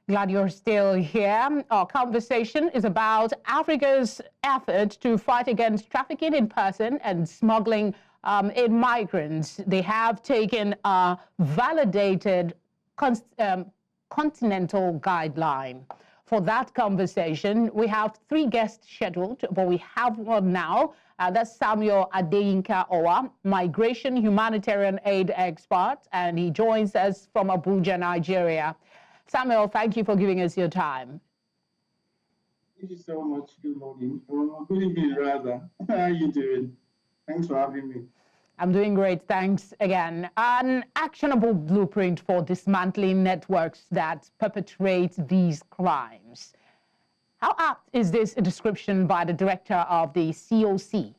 Glad you're still here. Our conversation is about Africa's effort to fight against trafficking in person and smuggling in migrants. They have taken a validated Continental Guideline. For that conversation, we have three guests scheduled, but we have one now. That's Samuel Adeyinka, migration humanitarian aid expert, and he joins us from Abuja, Nigeria. Samuel, thank you for giving us your time. Thank you so much. Good morning. Or good evening, rather. How are you doing? Thanks for having me. I'm doing great. Thanks again. An actionable blueprint for dismantling networks that perpetrate these crimes. How apt is this description by the director of the COC?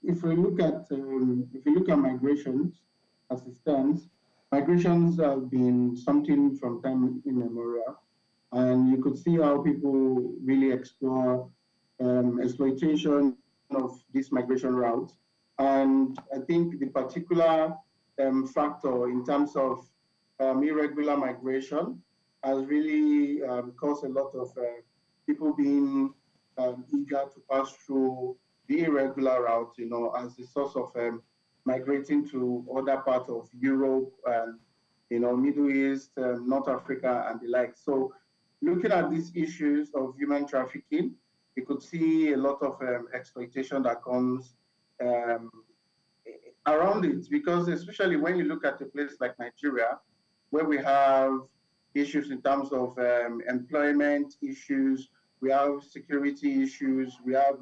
If we look at migrations as it stands, migrations have been something from time immemorial, and you could see how people really explore exploitation of this migration route. And I think the particular factor in terms of irregular migration has really caused a lot of people being eager to pass through the irregular route, as a source of migrating to other parts of Europe and, Middle East, North Africa, and the like. So looking at these issues of human trafficking, you could see a lot of exploitation that comes around it, because especially when you look at a place like Nigeria, where we have issues in terms of employment issues, we have security issues, we have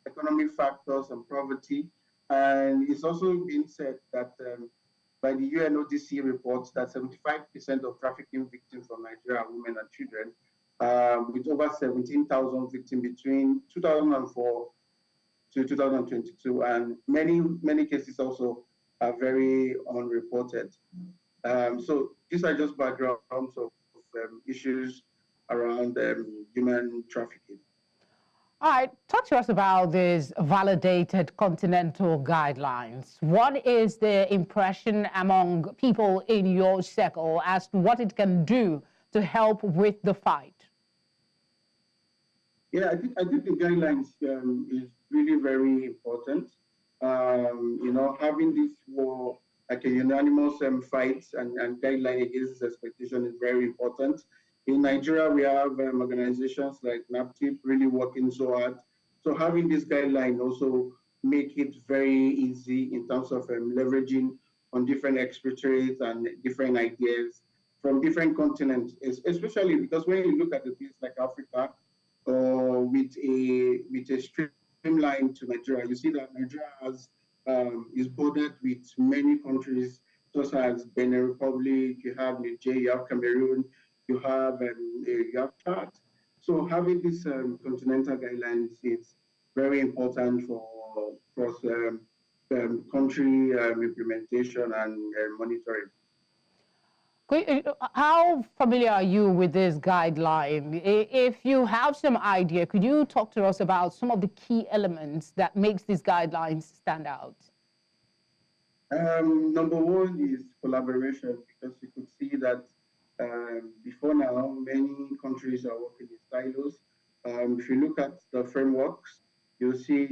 economic factors and poverty. And it's also been said that by the UNODC reports that 75% of trafficking victims from Nigeria are women and children, with over 17,000 victims between 2004 to 2022, and many cases also are very unreported. So these are just backgrounds of issues around human trafficking. All right, talk to us about these validated Continental Guidelines. What is the impression among people in your circle as to what it can do to help with the fight? Yeah, I think the guidelines is really very important. Having this war like a unanimous fight and guideline against this expectation is very important. In Nigeria, we have organizations like NAPTIP really working so hard. So having this guideline also make it very easy in terms of leveraging on different expertise and different ideas from different continents, especially because when you look at a place like Africa, with a streamline to Nigeria, you see that Nigeria is bordered with many countries, such as Benin Republic, you have Niger, you have Cameroon, you have Chad. So having this continental guidelines is very important for cross-country implementation and monitoring. How familiar are you with this guideline? If you have some idea, could you talk to us about some of the key elements that makes these guidelines stand out? Number one is collaboration, because you could see that before now, many countries are working in silos. If you look at the frameworks, you see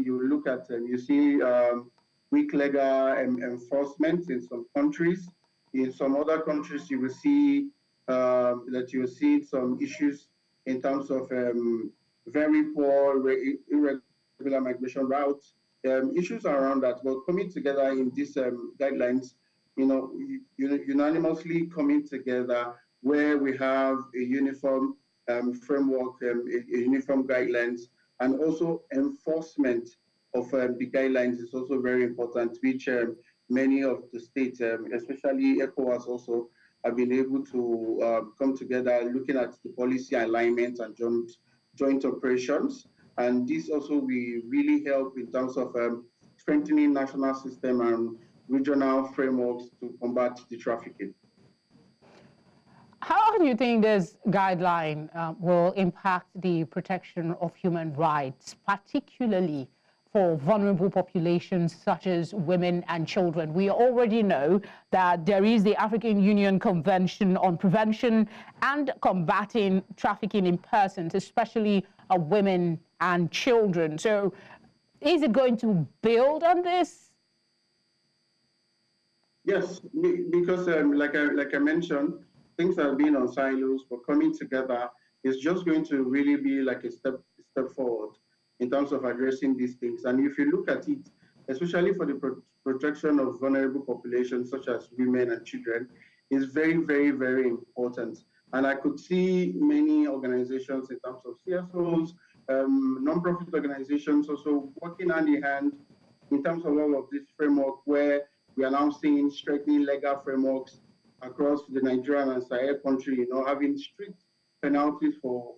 weak legal enforcement in some countries. In some other countries, you will see some issues in terms of very poor, irregular migration routes, issues around that. But coming together in these guidelines, unanimously coming together where we have a uniform framework, a uniform guidelines, and also enforcement of the guidelines is also very important, which many of the states, especially ECOWAS also, have been able to come together looking at the policy alignment and joint operations. And this also will really help in terms of strengthening national system and regional frameworks to combat the trafficking. How do you think this guideline will impact the protection of human rights, particularly for vulnerable populations such as women and children? We already know that there is the African Union Convention on Prevention and Combating Trafficking in Persons, especially women and children. So is it going to build on this? Yes, because like I mentioned, things have been on silos, but coming together is just going to really be like a step forward in terms of addressing these things. And if you look at it, especially for the protection of vulnerable populations such as women and children, is very, very, very important. And I could see many organizations in terms of CSOs, non-profit organizations also working hand in hand in terms of all of this framework, where we are now seeing strengthening legal frameworks across the Nigerian and Sahel country, having strict penalties for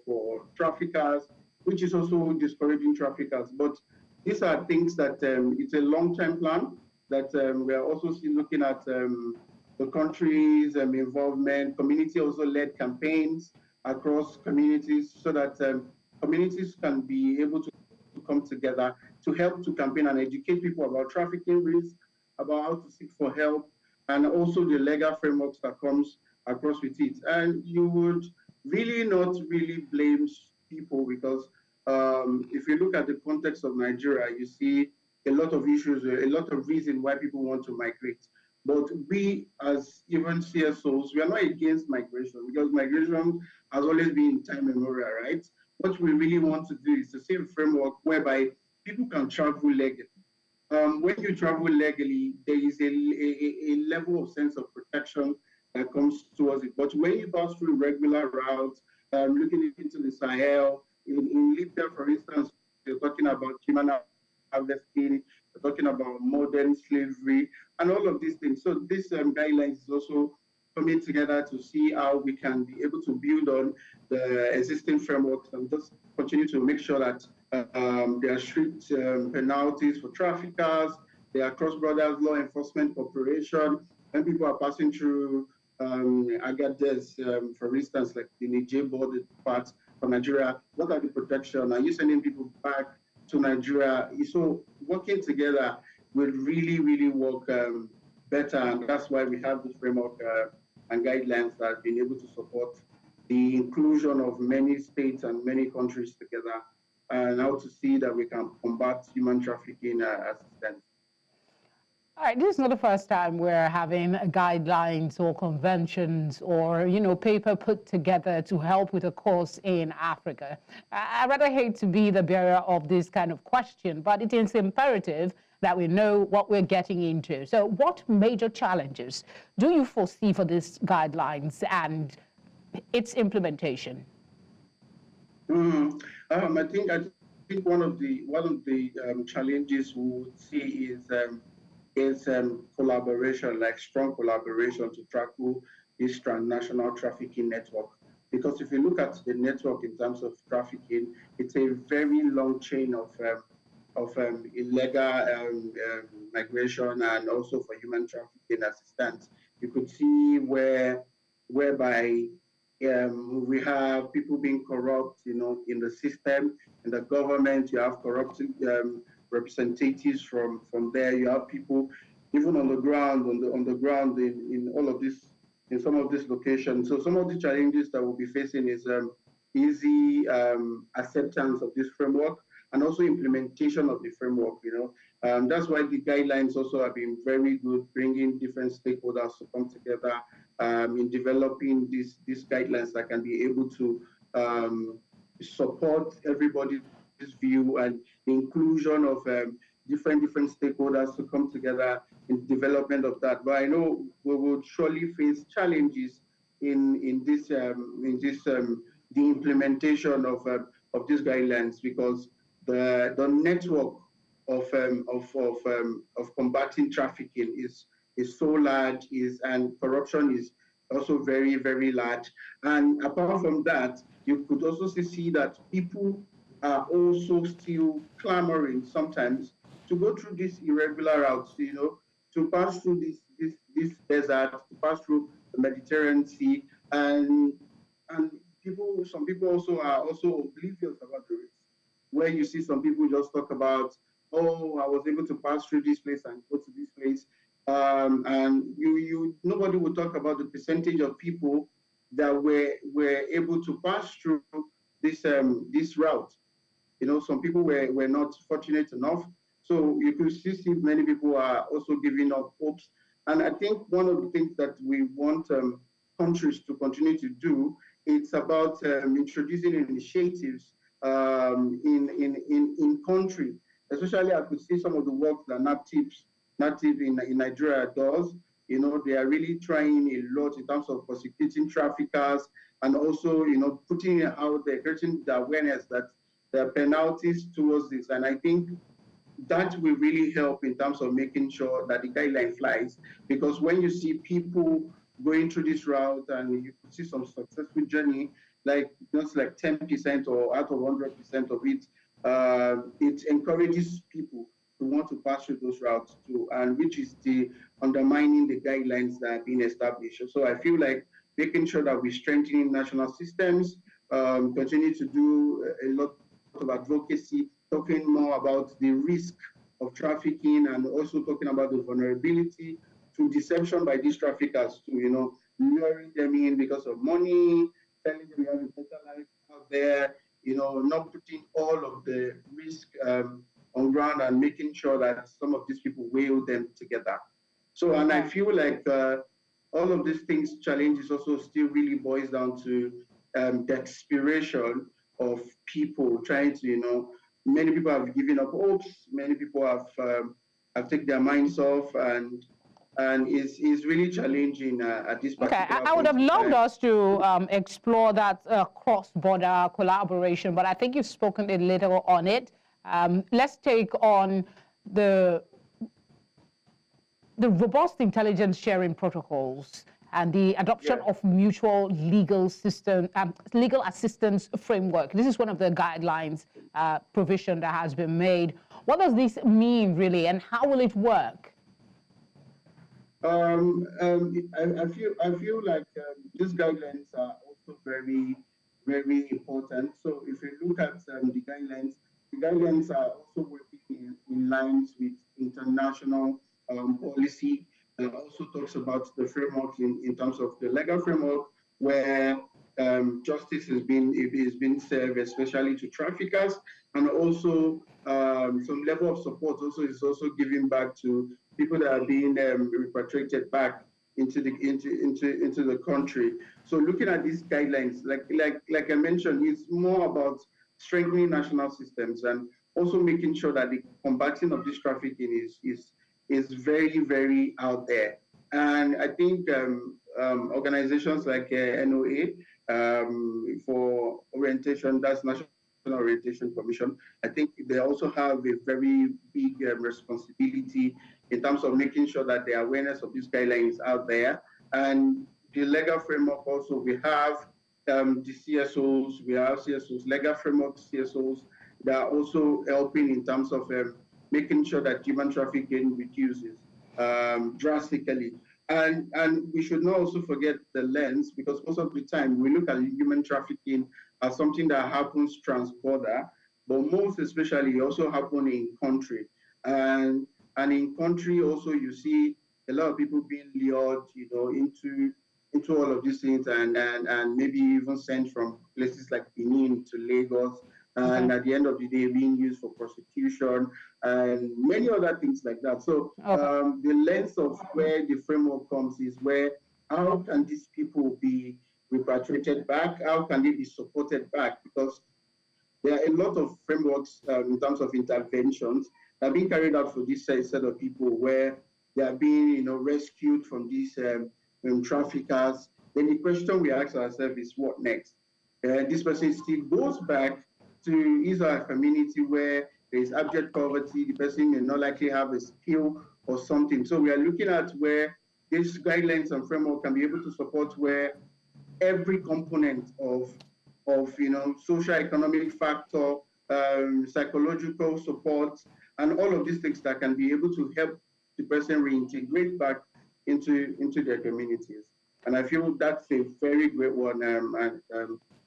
traffickers, which is also discouraging traffickers. But these are things that it's a long-term plan that we are also still looking at the country's involvement, community also led campaigns across communities so that communities can be able to come together to help to campaign and educate people about trafficking risk, about how to seek for help, and also the legal frameworks that comes across with it. And you would really not really blame people because if you look at the context of Nigeria, you see a lot of issues, a lot of reasons why people want to migrate. But we, as even CSOs, we are not against migration because migration has always been time immemorial, right? What we really want to do is to see a framework whereby people can travel legally. When you travel legally, there is a level of sense of protection that comes towards it. But when you pass through regular routes, looking into the Sahel, in Libya, for instance, you're talking about human harvesting, you're talking about modern slavery, and all of these things. So this guidelines is also coming together to see how we can be able to build on the existing frameworks and just continue to make sure that there are strict penalties for traffickers, there are cross-border law enforcement cooperation, when people are passing through Agadez, for instance, like the Niger border part from Nigeria, what are the protection? Are you sending people back to Nigeria? So working together will really, really work better, and that's why we have this framework and guidelines that have been able to support the inclusion of many states and many countries together, and how to see that we can combat human trafficking assistance. All right, this is not the first time we're having guidelines or conventions or, paper put together to help with a cause in Africa. I rather hate to be the bearer of this kind of question, but it is imperative that we know what we're getting into. So what major challenges do you foresee for these guidelines and its implementation? I think one of the challenges we would see is collaboration, like strong collaboration to tackle this transnational trafficking network. Because if you look at the network in terms of trafficking, it's a very long chain of illegal migration and also for human trafficking assistance. You could see whereby we have people being corrupt, in the system, in the government. You have corrupted representatives from there. You have people even on the ground, in all of this, in some of these locations. So some of the challenges that we'll be facing is easy acceptance of this framework and also implementation of the framework. That's why the guidelines also have been very good, bringing different stakeholders to come together in developing these guidelines that can be able to support everybody's view and the inclusion of different stakeholders to come together in development of that. But I know we will surely face challenges in the implementation of these guidelines, because the network of combating trafficking is so large, and corruption is also very, very large. And apart from that, you could also see that people are also still clamoring sometimes to go through these irregular routes, to pass through this desert, to pass through the Mediterranean Sea, and some people also are also oblivious about the risk. Where you see some people just talk about oh, I was able to pass through this place and go to this place. And nobody will talk about the percentage of people that were able to pass through this route. Some people were not fortunate enough. So you could still see many people are also giving up hopes. And I think one of the things that we want countries to continue to do, it's about introducing initiatives in country. Especially, I could see some of the work that NATIV in Nigeria does. They are really trying a lot in terms of prosecuting traffickers and also, putting out there, creating the awareness that there are penalties towards this. And I think that will really help in terms of making sure that the guideline flies. Because when you see people going through this route and you see some successful journey, like just like 10% or out of 100% of it, it encourages people to want to pass through those routes too, and which is the undermining the guidelines that are being established. So I feel like making sure that we strengthen national systems, continue to do a lot of advocacy, talking more about the risk of trafficking and also talking about the vulnerability to deception by these traffickers to, luring them in because of money, telling them you have a better life out there, not putting all of the risk on ground and making sure that some of these people wheel them together. So, and I feel like all of these things, challenges also still really boils down to the desperation of people trying to, many people have given up hopes, many people have taken their minds off, and it's really challenging at this particular point. I would have loved us to explore that cross-border collaboration, but I think you've spoken a little on it. Let's take on the robust intelligence sharing protocols and the adoption of mutual legal assistance framework. This is one of the guidelines provision that has been made. What does this mean really, and how will it work? I feel like these guidelines are also very, very important. So if you look at the guidelines are also working in lines with international policy. It also talks about the framework in terms of the legal framework where justice is being served, especially to traffickers, and also some level of support also is also given back to people that are being repatriated back into the country. So looking at these guidelines, like I mentioned, it's more about strengthening national systems and also making sure that the combating of this trafficking is very, very out there. And I think organizations like NOA for orientation, that's National Orientation Commission, I think they also have a very big responsibility in terms of making sure that the awareness of these guidelines is out there. And the legal framework also, we have the CSOs, we have CSOs, legal framework CSOs that are also helping in terms of making sure that human trafficking reduces drastically. And we should not also forget the lens, because most of the time we look at human trafficking as something that happens trans-border, but most especially also happen in country. And in country also you see a lot of people being lured, into all of these things and maybe even sent from places like Benin to Lagos. And at the end of the day, being used for prostitution and many other things like that. So the lens of where the framework comes is where, how can these people be repatriated back? How can they be supported back? Because there are a lot of frameworks in terms of interventions that are being carried out for this set of people where they are being, rescued from these traffickers. Then the question we ask ourselves is, what next? This person still goes back to his or her community where there is abject poverty, the person may not likely have a skill or something. So we are looking at where these guidelines and framework can be able to support where every component of social economic factor, psychological support, and all of these things that can be able to help the person reintegrate back into their communities. And I feel that's a very great one and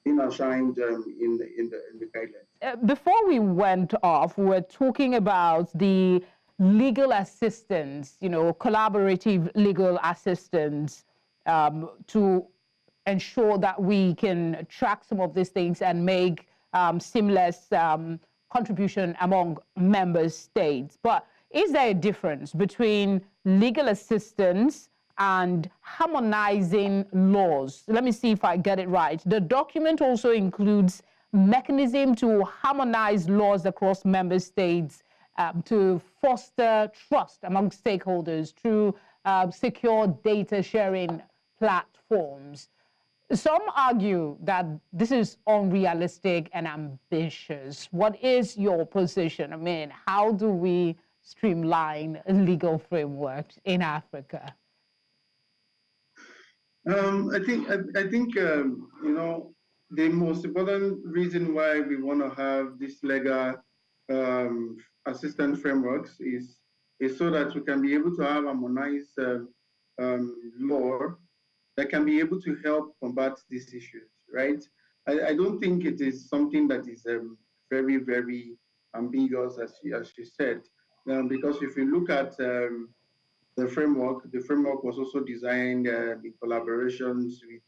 being enshrined in the guidelines. before we went off, we were talking about the legal assistance, collaborative legal assistance to ensure that we can track some of these things and make seamless contribution among member states. But is there a difference between legal assistance and harmonizing laws? Let me see if I get it right. The document also includes mechanism to harmonize laws across member states to foster trust among stakeholders through secure data sharing platforms. Some argue that this is unrealistic and ambitious. What is your position? I mean, how do we streamline legal frameworks in Africa? I think the most important reason why we want to have this legal assistance frameworks is so that we can be able to have harmonized law that can be able to help combat these issues, right? I don't think it is something that is very, very ambiguous, as she said, because if you look at the framework was also designed in collaborations with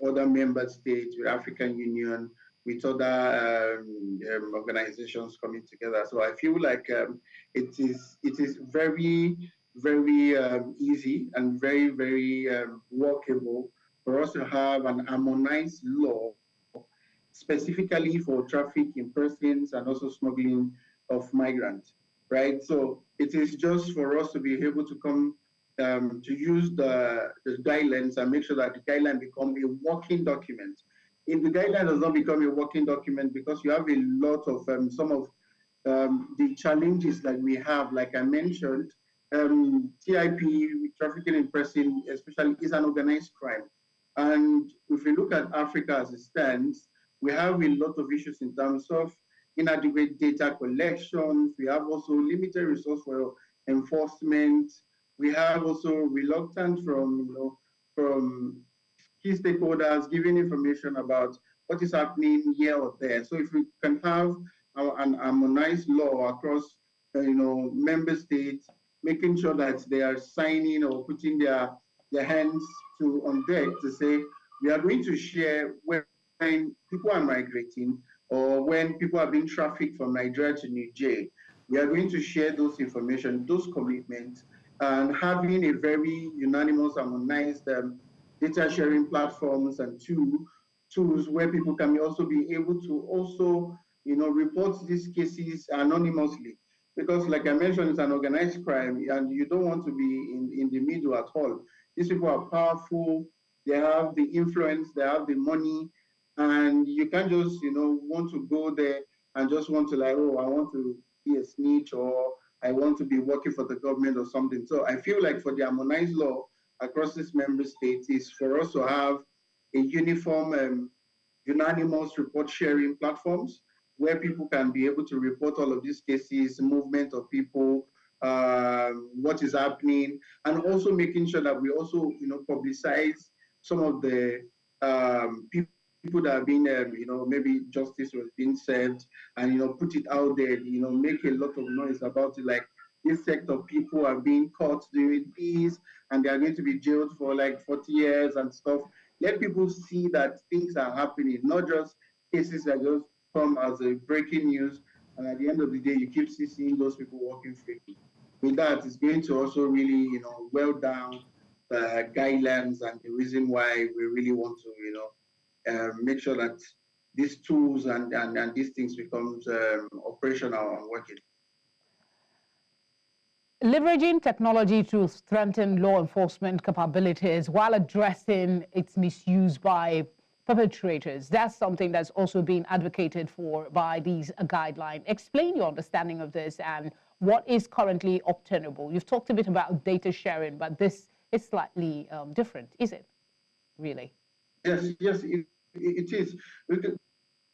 other member states, with African Union, with other organizations coming together. So I feel like it is very, very easy and very, very workable for us to have an harmonized law specifically for trafficking persons and also smuggling of migrants, right? So it is just for us to be able to come to use the guidelines and make sure that the guideline become a working document. If the guideline does not become a working document, because you have a lot of some of the challenges that we have, like I mentioned, TIP, trafficking in person, especially, is an organized crime. And if we look at Africa as it stands, we have a lot of issues in terms of inadequate data collections. We have also limited resource for enforcement. We have also reluctance from key stakeholders giving information about what is happening here or there. So if we can have an harmonized law across, member states, making sure that they are signing or putting their hands on deck to say, we are going to share when people are migrating or when people are being trafficked from Nigeria to Niger. We are going to share those information, those commitments, and having a very unanimous, harmonized data sharing platforms and tools where people can also be able to also, report these cases anonymously. Because like I mentioned, it's an organized crime and you don't want to be in the middle at all. These people are powerful, they have the influence, they have the money, and you can't just, want to go there and just want to like, oh, I want to be a snitch or I want to be working for the government or something. So I feel like for the harmonized law across this member states is for us to have a uniform, unanimous report sharing platforms where people can be able to report all of these cases, movement of people, what is happening, and also making sure that we also, publicize some of the people that are being, maybe justice was being served, and put it out there, make a lot of noise about it, like this sect of people are being caught doing this, and they are going to be jailed for like 40 years and stuff. Let people see that things are happening, not just cases that just come as a breaking news, and at the end of the day, you keep seeing those people walking freely. With that, it's going to also really, well down the guidelines and the reason why we really want to, make sure that these tools and these things becomes operational and working. Leveraging technology to strengthen law enforcement capabilities while addressing its misuse by perpetrators. That's something that's also being advocated for by these guidelines. Explain your understanding of this and what is currently obtainable. You've talked a bit about data sharing, but this is slightly different, is it? Really? Yes, it is.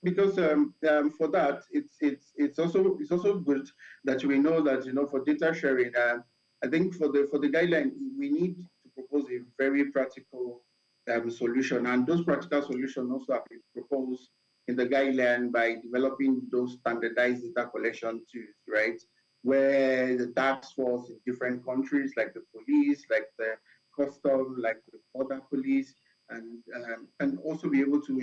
Because for that, it's also good that we know that for data sharing, I think for the guideline we need to propose a very practical solution, and those practical solutions also have been proposed in the guideline by developing those standardized data collection tools, right? Where the task force in different countries, like the police, like the custom, like the border police, and can also be able to,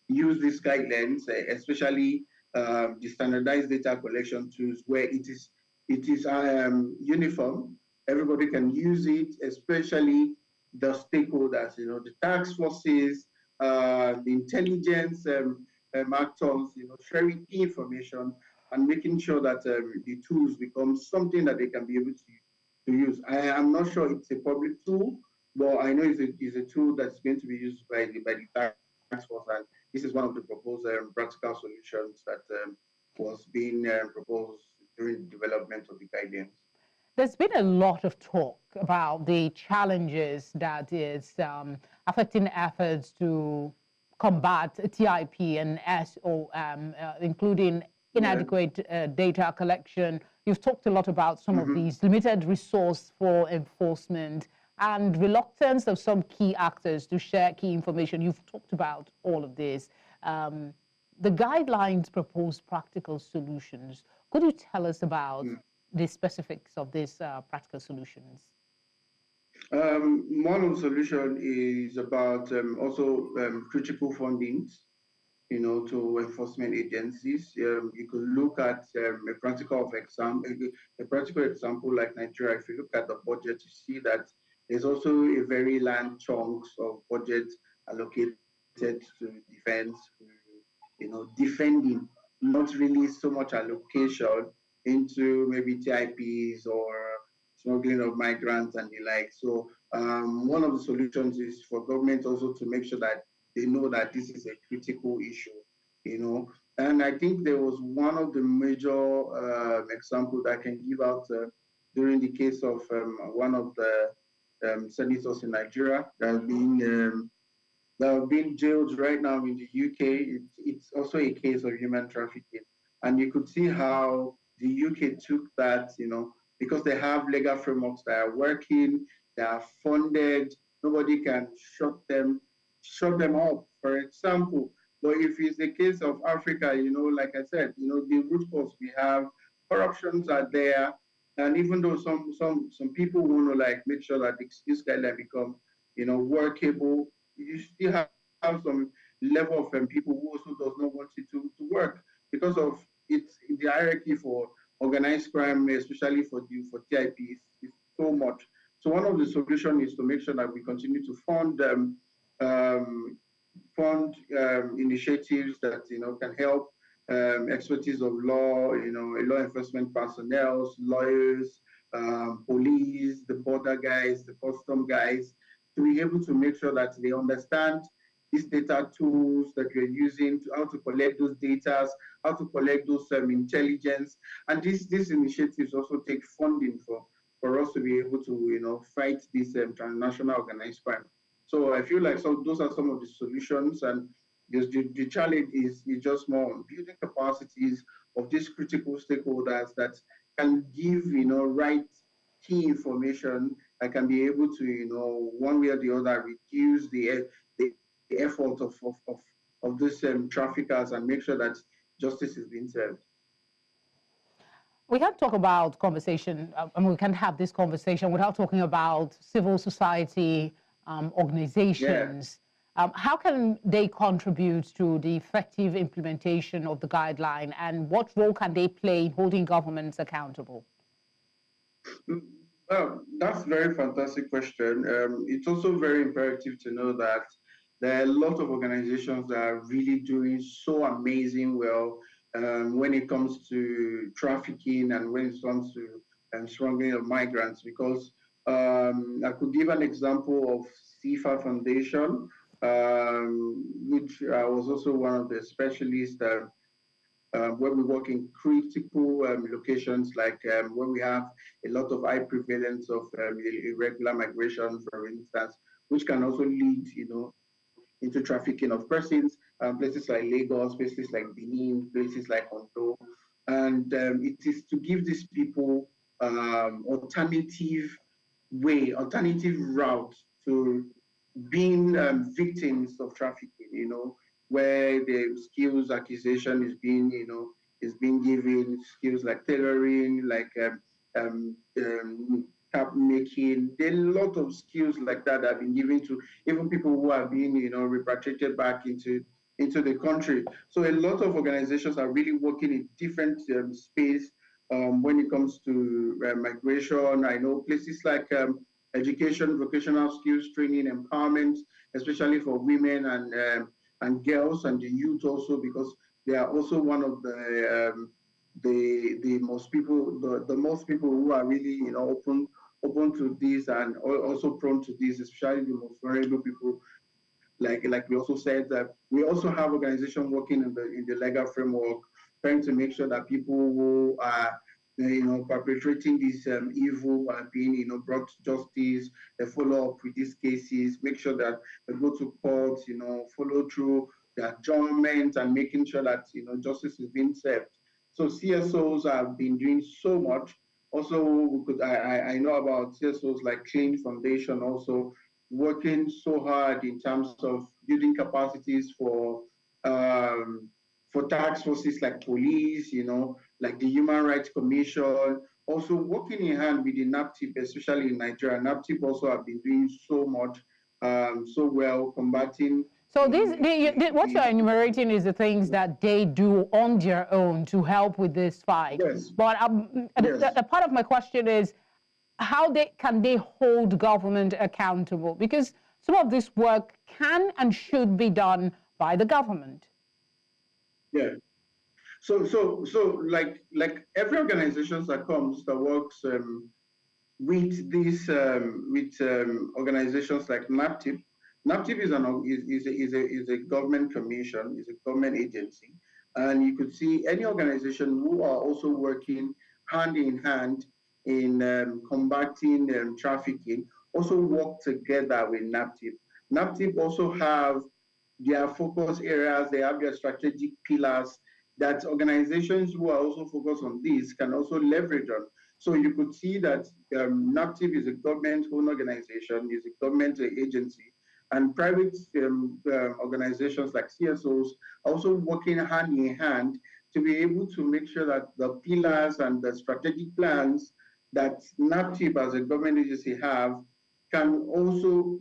use these guidelines, especially the standardized data collection tools, where it is uniform. Everybody can use it, especially the stakeholders, the task forces, the intelligence actors, sharing key information and making sure that the tools become something that they can be able to use. I am not sure it's a public tool, but I know it's a tool that's going to be used by the task force, and this is one of the proposed practical solutions that was being proposed during the development of the guidance. There's been a lot of talk about the challenges that is affecting efforts to combat TIP and SOM, including inadequate data collection. You've talked a lot about some of these, limited resource for enforcement and reluctance of some key actors to share key information. You've talked about all of this. The guidelines propose practical solutions. Could you tell us about the specifics of these practical solutions? One of the solutions is about also critical fundings, to enforcement agencies. You could look at a practical example like Nigeria. If you look at the budget, you see that there's also a very large chunks of budget allocated to defense, defending, not really so much allocation into maybe TIPs or smuggling of migrants and the like. So one of the solutions is for government also to make sure that they know that this is a critical issue, And I think there was one of the major examples that I can give out during the case of one of the senators in Nigeria that are being jailed right now in the UK. It's also a case of human trafficking. And you could see how the UK took that, because they have legal frameworks that are working, they are funded, nobody can shut them up, for example. But if it's the case of Africa, like I said, the root cause we have, corruptions are there. And even though some people want to make sure that this guideline become, workable, you still have some level of people who also does not want it to work because of it's the hierarchy for organized crime, especially for TIP, is so much. So one of the solutions is to make sure that we continue to fund initiatives that can help expertise of law, law enforcement personnel, lawyers, police, the border guys, the custom guys, to be able to make sure that they understand these data tools that we're using, how to collect those data, how to collect those intelligence. And these initiatives also take funding for us to be able to, fight this transnational organized crime. So I feel like those are some of the solutions, and the challenge is just more on building capacities of these critical stakeholders that can give, right key information that can be able to, one way or the other, reduce the effort of these traffickers and make sure that justice is being served. We can't talk about conversation, we can't have this conversation without talking about civil society organizations. Yeah. How can they contribute to the effective implementation of the guideline, and what role can they play in holding governments accountable? Well, that's a very fantastic question. It's also very imperative to know that there are a lot of organizations that are really doing so amazing well when it comes to trafficking and when it comes to smuggling of migrants, because I could give an example of CIFA Foundation, which was also one of the specialists where we work in critical locations, like where we have a lot of high prevalence of irregular migration, for instance, which can also lead, into trafficking of persons, places like Lagos, places like Benin, places like Ondo. And it is to give these people alternative route to being victims of trafficking, where the skills acquisition is being given, skills like tailoring, like cap making. There are a lot of skills like that have been given to even people who are being, repatriated back into the country. So a lot of organizations are really working in different space when it comes to migration. I know places like education, vocational skills training, empowerment, especially for women and girls and the youth also, because they are also one of the most people, the most people who are really open to this and also prone to this, especially the most vulnerable people. Like we also said that we also have organizations working in the legal framework, trying to make sure that people who are perpetrating this evil are being brought to justice. They follow up with these cases, make sure that they go to court, follow through the adjournment and making sure that justice is being served. So CSOs have been doing so much. Also, I know about CSOs like Clean Foundation also working so hard in terms of building capacities for task forces like police, like the Human Rights Commission, also working in hand with the NAPTIP, especially in Nigeria. NAPTIP also have been doing so much, so well combating. So what you're enumerating is the things that they do on their own to help with this fight. Yes. But yes. the part of my question is, how can they hold government accountable? Because some of this work can and should be done by the government. Yeah. So like every organization that comes that works with these organizations like NAPTIP. NAPTIP is a government commission, is a government agency, and you could see any organization who are also working hand in hand in combating trafficking also work together with NAPTIP. NAPTIP also have their focus areas, they have their strategic pillars that organizations who are also focused on this can also leverage on. So you could see that NAPTIP is a government-owned organization, is a government agency, and private organizations like CSOs are also working hand in hand to be able to make sure that the pillars and the strategic plans that NAPTIP as a government agency have can also,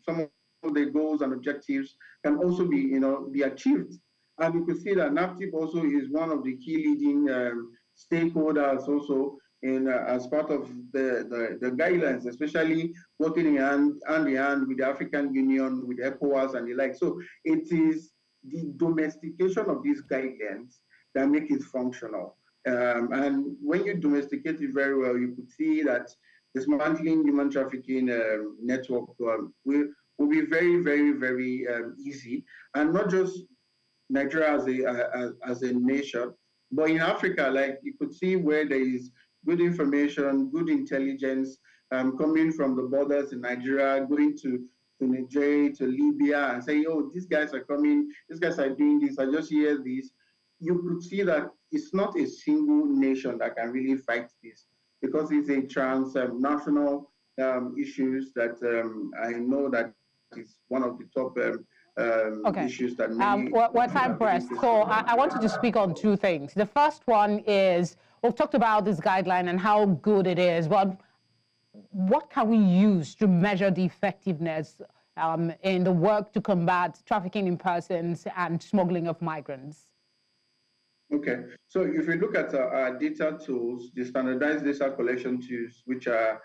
some of the goals and objectives can also be achieved. And you could see that NAPTIP also is one of the key leading stakeholders also in as part of the guidelines, especially working hand in hand with the African Union, with ECOWAS and the like. So it is the domestication of these guidelines that make it functional. And when you domesticate it very well, you could see that dismantling human trafficking network will be very, very, very easy. And not just Nigeria as a nation, but in Africa, like you could see where there is good information, good intelligence coming from the borders in Nigeria, going to Nigeria, to Libya, and saying, oh, these guys are coming, these guys are doing this, I just hear this. You could see that it's not a single nation that can really fight this, because it's a transnational issues that I know that is one of the top issues that many... We're time pressed, so I wanted to speak on two things. The first one is, we've talked about this guideline and how good it is, but what can we use to measure the effectiveness in the work to combat trafficking in persons and smuggling of migrants? Okay, so if we look at our data tools, the standardized data collection tools, which are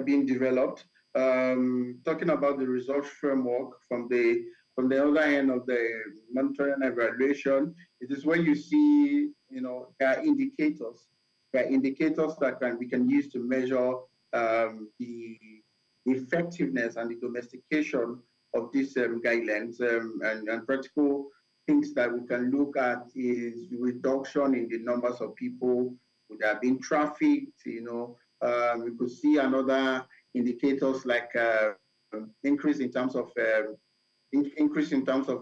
being developed, talking about the results framework from the other end of the monitoring and evaluation, it is where you see, there are indicators. There are indicators that we can use to measure the effectiveness and the domestication of these guidelines, and practical things that we can look at is reduction in the numbers of people who have been trafficked. We could see another indicators like increase in terms of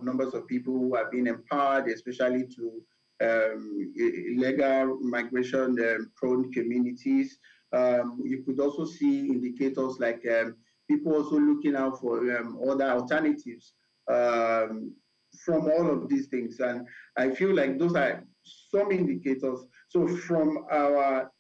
numbers of people who have been empowered, especially to illegal migration prone communities. You could also see indicators like people also looking out for other alternatives from all of these things. And I feel like those are some indicators. So from our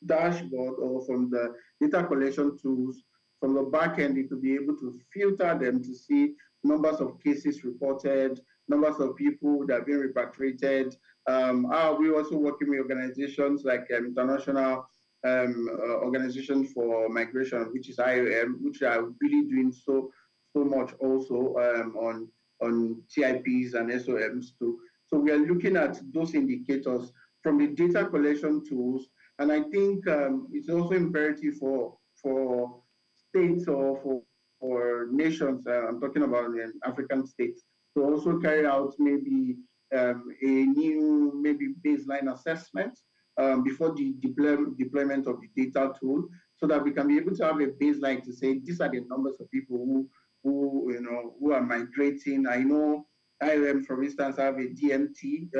dashboard or from the data collection tools, from the back end, it will be able to filter them to see numbers of cases reported, numbers of people that have been repatriated. We're also working with organizations like International Organization for Migration, which is IOM, which are really doing so much also on TIPs and SOMs too. So we are looking at those indicators from the data collection tools, and I think it's also imperative for states or for nations. I'm talking about African states to also carry out maybe a new baseline assessment before the deployment of the data tool, so that we can be able to have a baseline to say these are the numbers of people who are migrating. I know IOM, for instance, have a DMT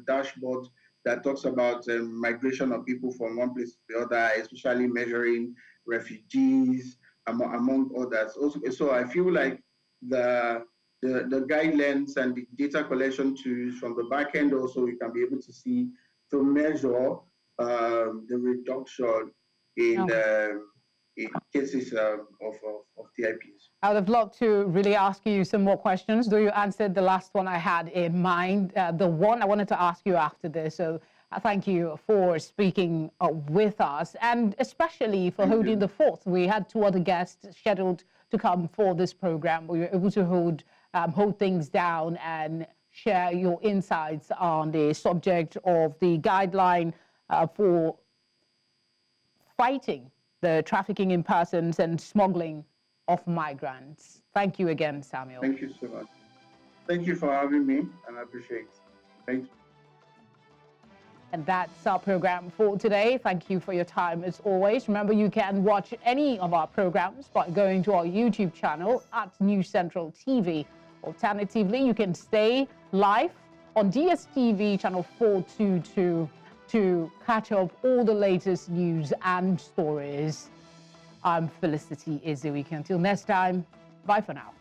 dashboard that talks about migration of people from one place to the other, especially measuring refugees, among others. Also, so I feel like the guidelines and the data collection tools from the back end also we can be able to see to measure the reduction in cases of TIPs. I would have loved to really ask you some more questions, though you answered the last one I had in mind, the one I wanted to ask you after this. So thank you for speaking with us, and especially for holding the fort. We had two other guests scheduled to come for this program. We were able to hold things down and share your insights on the subject of the guideline for fighting the trafficking in persons and smuggling of migrants. Thank you again, Samuel. Thank you so much. Thank you for having me, and I appreciate it. Thank you. And that's our program for today. Thank you for your time as always. Remember, you can watch any of our programs by going to our YouTube channel at News Central TV. Alternatively, you can stay live on DSTV channel 422 to catch up all the latest news and stories. I'm Felicity Izuike. Until next time, bye for now.